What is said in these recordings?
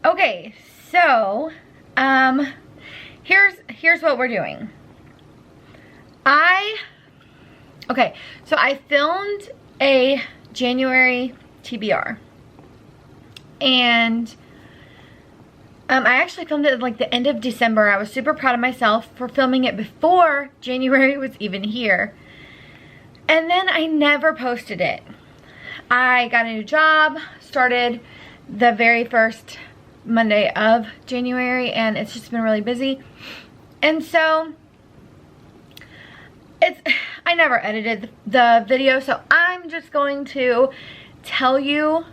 Okay, so here's what we're doing. Okay, so I filmed a January TBR, and I actually filmed it at like the end of December. I was super proud of myself for filming it before January was even here. And then I never posted it. I got a new job, started the very first Monday of January, and it's just been really busy. And so I never edited the video, so I'm just going to tell you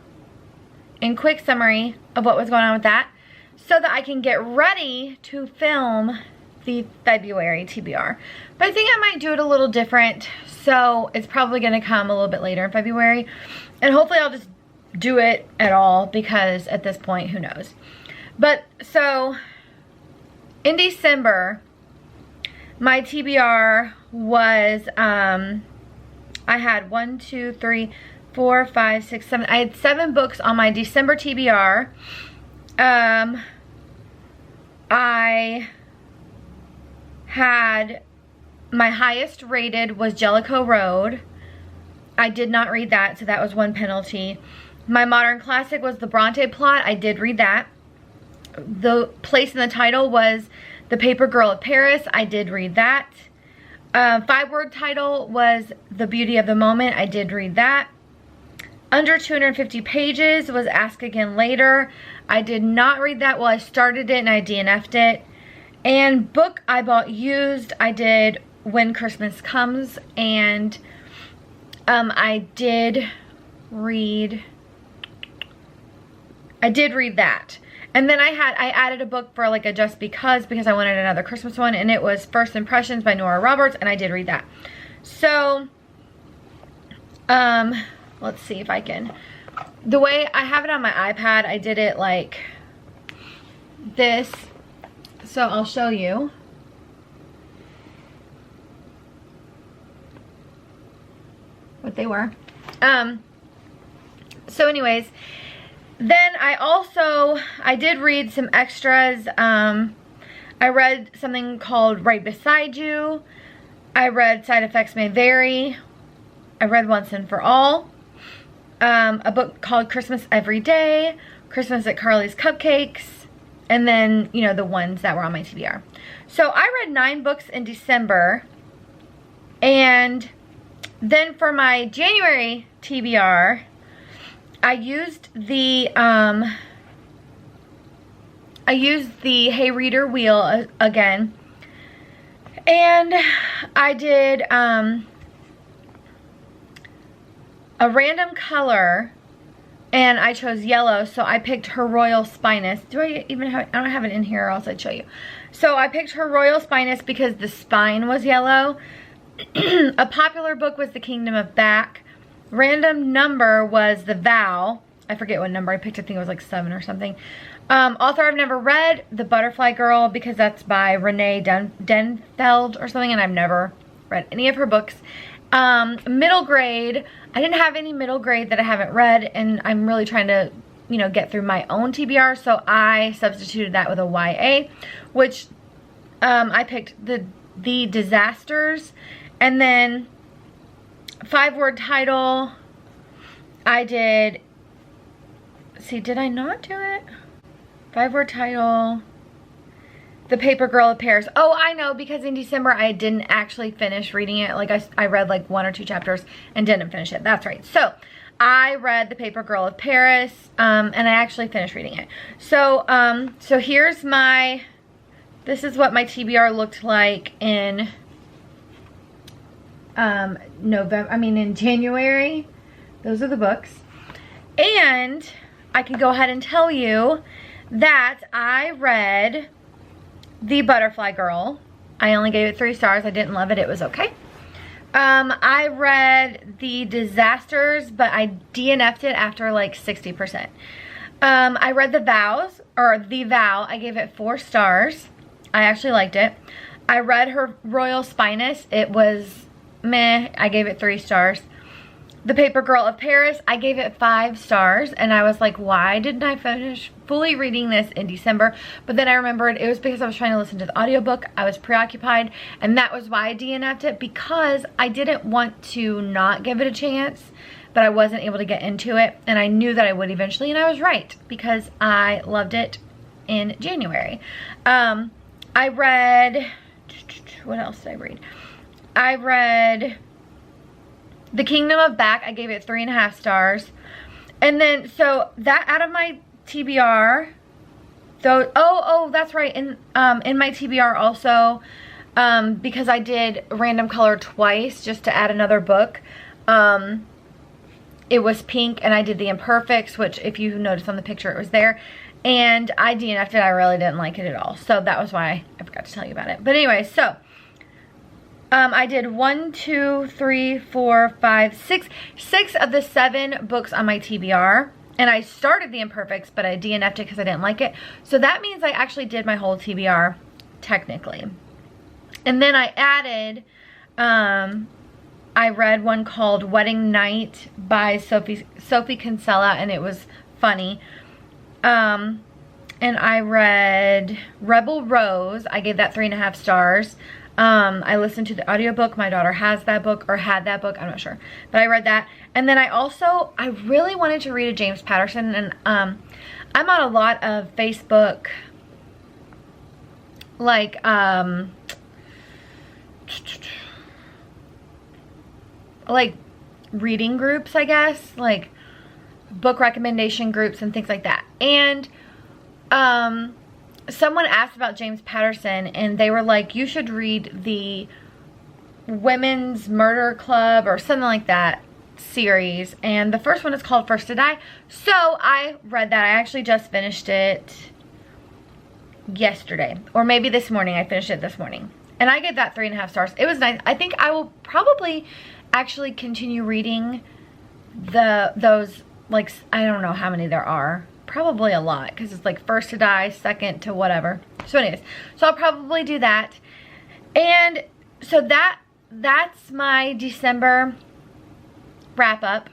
in quick summary of what was going on with that so that I can get ready to film the February TBR. But I think I might do it a little different, so it's probably going to come a little bit later in February, and hopefully I'll just do it at all, because at this point, who knows. But so in December, my TBR was I had 1, 2, 3, 4, 5, 6, 7. I had 7 books on my December TBR. I had, my highest rated was Jellicoe Road. I did not read that, so that was 1 penalty. My modern classic was the Bronte plot. I did read that. The place in the title was The Paper Girl of Paris. I did read that. 5-word title was The Beauty of the Moment. I did read that. Under 250 pages was Ask Again Later. I did not read that. Well, I started it and I DNF'd it. And book I bought used, I did When Christmas Comes, and I did read that. And then I added a book for like a just because I wanted another Christmas one, and it was First Impressions by Nora Roberts, and I did read that. So let's see if I can, the way I have it on my iPad, I did it like this. So I'll show you. What they were. So anyways, then I did read some extras. I read something called Right Beside You. I read Side Effects May Vary. I read Once and For All. A book called Christmas Every Day. Christmas at Carly's Cupcakes. And then, you know, the ones that were on my TBR. So I read 9 books in December. And then for my January TBR, I used the Hey Reader wheel again. And I did a random color, and I chose yellow, so I picked Her Royal Spinous. Do I even have it? I don't have it in here, or else I'd show you. So I picked Her Royal Spinous because the spine was yellow. A popular book was The Kingdom of Back. Random number was The Vow. I forget what number I picked. I think it was like 7 or something. Author I've never read, The Butterfly Girl, because that's by Renee Denfeld or something, and I've never read any of her books. Middle grade, I didn't have any middle grade that I haven't read, and I'm really trying to, you know, get through my own TBR, so I substituted that with a YA, which I picked the Disasters. And then 5-word title, I did, see, did I not do it? 5-word title, The Paper Girl of Paris. Oh, I know, because in December I didn't actually finish reading it. Like I read like 1 or 2 chapters and didn't finish it. That's right. So I read The Paper Girl of Paris, and I actually finished reading it. So so here's this is what my TBR looked like in in January. Those are the books. And I can go ahead and tell you that I read The Butterfly Girl. I only gave it 3 stars. I didn't love it. It was okay. I read The Disasters, but I DNF'd it after like 60%. I read The Vow. I gave it 4 stars. I actually liked it. I read Her Royal Spinous. It was meh. I gave it 3 stars. The Paper Girl of Paris, I gave it 5 stars, and I was like, why didn't I finish fully reading this in December? But then I remembered it was because I was trying to listen to the audiobook. I was preoccupied, and that was why I DNF'd it, because I didn't want to not give it a chance, but I wasn't able to get into it, and I knew that I would eventually, and I was right, because I loved it in January. I read, what else did I read? I read The Kingdom of Back. I gave it 3.5 stars. And then, so that out of my TBR, though, oh, that's right. In my TBR also, because I did Random Color twice just to add another book. It was pink, and I did The Imperfects, which if you notice on the picture, it was there. And I DNF'd it. I really didn't like it at all. So that was why I forgot to tell you about it. But anyway, so I did 1, 2, 3, 4, 5, 6 of the 7 books on my TBR. And I started The Imperfects, but I DNF'd it because I didn't like it. So that means I actually did my whole TBR, technically. And then I added, I read one called Wedding Night by Sophie Kinsella, and it was funny. And I read Rebel Rose. I gave that 3.5 stars. I listened to the audiobook. My daughter has that book, or had that book, I'm not sure. But I read that. And then I really wanted to read a James Patterson, and I'm on a lot of Facebook, like, reading groups, I guess, like book recommendation groups and things like that. And someone asked about James Patterson, and they were like, you should read the Women's Murder Club or something like that series, and the first one is called First to Die. So I read that. I actually just finished it yesterday, or maybe this morning. I finished it this morning, and I gave that 3.5 stars. It was nice. I think I will probably actually continue reading those, like, I don't know how many there are. Probably a lot, because it's like First to Die, Second to whatever. So anyways, so I'll probably do that. And so that's my December wrap up,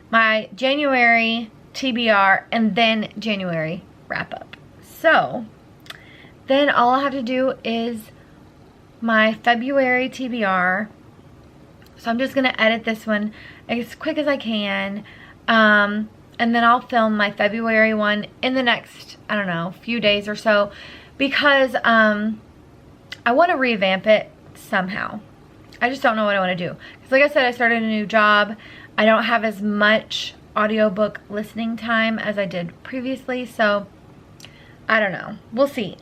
my January TBR, and then January wrap up. So then all I'll have to do is my February TBR. So I'm just gonna edit this one as quick as I can. And then I'll film my February one in the next, I don't know, few days or so, because I want to revamp it somehow. I just don't know what I want to do. Because like I said, I started a new job. I don't have as much audiobook listening time as I did previously, so I don't know. We'll see.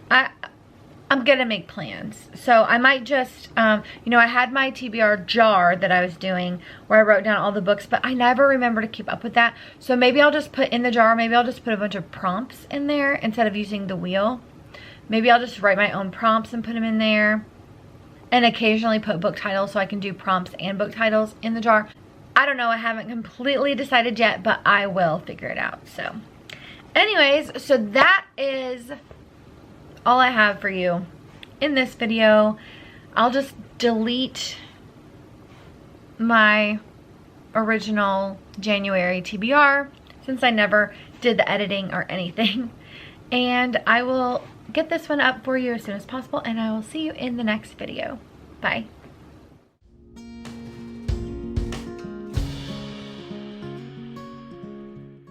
I'm gonna make plans. So I might just, you know, I had my TBR jar that I was doing where I wrote down all the books, but I never remember to keep up with that. So maybe I'll just put in the jar, maybe I'll just put a bunch of prompts in there instead of using the wheel. Maybe I'll just write my own prompts and put them in there, and occasionally put book titles so I can do prompts and book titles in the jar. I don't know, I haven't completely decided yet, but I will figure it out. So anyways, so that is all I have for you in this video. I'll just delete my original January TBR since I never did the editing or anything. And I will get this one up for you as soon as possible, and I will see you in the next video. Bye.